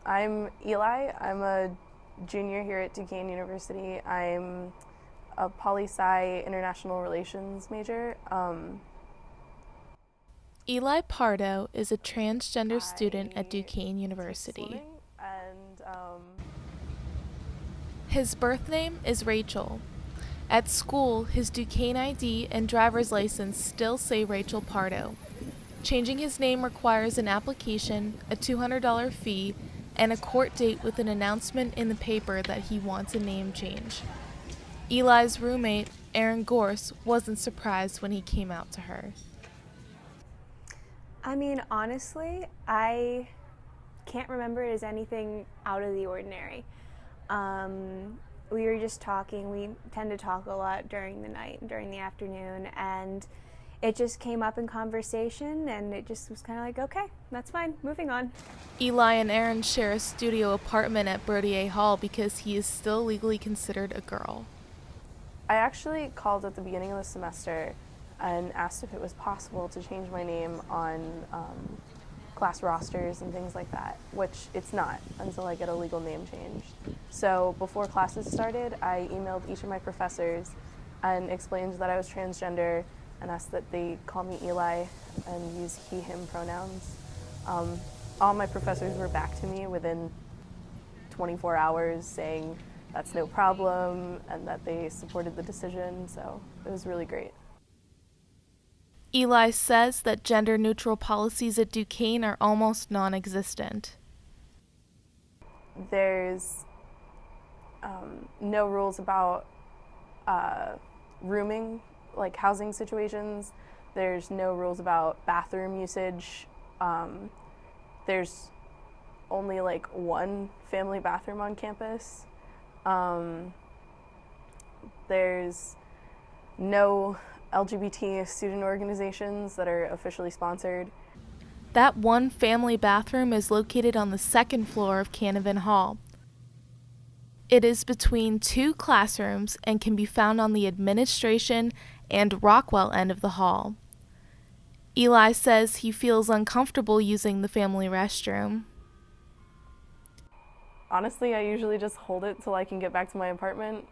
I'm Eli. I'm a junior here at Duquesne University. I'm a poli-sci international relations major. Eli Pardo is a transgender student at Duquesne University. And His birth name is Rachel. At school, his Duquesne ID and driver's license still say Rachel Pardo. Changing his name requires an application, a $200 fee, and a court date with an announcement in the paper that he wants a name change. Eli's roommate, Erin Gorse, wasn't surprised when he came out to her. I mean, honestly, I can't remember it as anything out of the ordinary. We were just talking. We tend to talk a lot during the night, during the afternoon, and it just came up in conversation, and it just was kind of like, okay, that's fine, moving on. Eli and Erin share a studio apartment at Brodier Hall because he is still legally considered a girl. I actually called at the beginning of the semester and asked if it was possible to change my name on class rosters and things like that, which it's not until I get a legal name changed. So before classes started, I emailed each of my professors and explained that I was transgender and asked that they call me Eli and use he, him pronouns. All my professors were back to me within 24 hours saying that's no problem and that they supported the decision, so it was really great. Eli says that gender-neutral policies at Duquesne are almost non-existent. There's no rules about rooming, like housing situations. There's no rules about bathroom usage. There's only like one family bathroom on campus. There's no LGBT student organizations that are officially sponsored. That one family bathroom is located on the second floor of Canavan Hall. It is between two classrooms and can be found on the administration and Rockwell end of the hall. Eli says he feels uncomfortable using the family restroom. Honestly, I usually just hold it till I can get back to my apartment.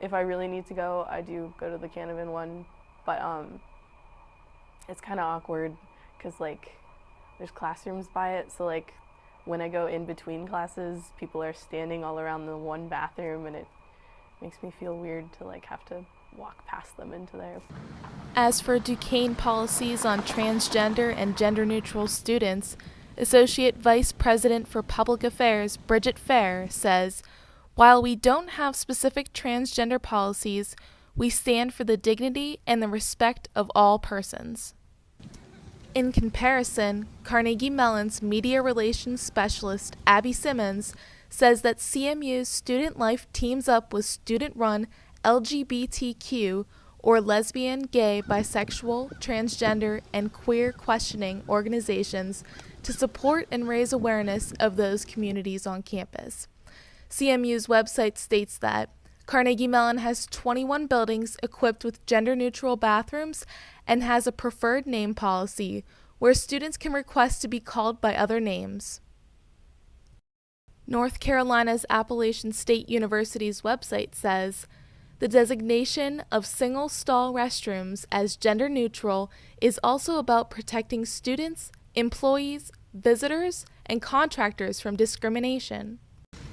If I really need to go, I do go to the Canavan one, but it's kind of awkward because like there's classrooms by it, so like when I go in between classes, people are standing all around the one bathroom, and it makes me feel weird to like have to walk past them into there. As for Duquesne policies on transgender and gender-neutral students, Associate Vice President for Public Affairs Bridget Fair says, "While we don't have specific transgender policies, we stand for the dignity and the respect of all persons." In comparison, Carnegie Mellon's media relations specialist Addie Simmons says that CMU's Student Life teams up with student-run LGBTQ or lesbian, gay, bisexual, transgender, and queer questioning organizations to support and raise awareness of those communities on campus. CMU's website states that Carnegie Mellon has 21 buildings equipped with gender-neutral bathrooms and has a preferred name policy where students can request to be called by other names. North Carolina's Appalachian State University's website says, "The designation of single-stall restrooms as gender-neutral is also about protecting students, employees, visitors, and contractors from discrimination."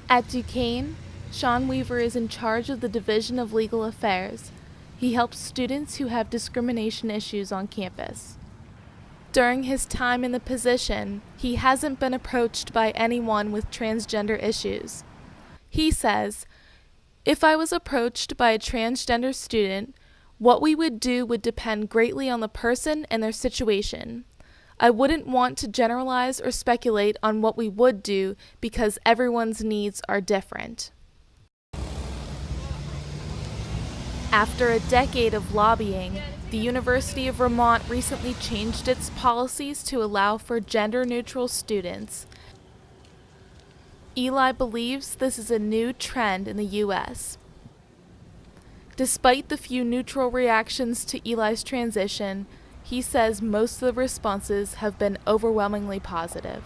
At Duquesne, Sean Weaver is in charge of the Division of Legal Affairs. He helps students who have discrimination issues on campus. During his time in the position, he hasn't been approached by anyone with transgender issues. He says, "If I was approached by a transgender student, what we would do would depend greatly on the person and their situation. I wouldn't want to generalize or speculate on what we would do because everyone's needs are different." After a decade of lobbying, the University of Vermont recently changed its policies to allow for gender-neutral students. Eli believes this is a new trend in the U.S. Despite the few neutral reactions to Eli's transition, he says most of the responses have been overwhelmingly positive.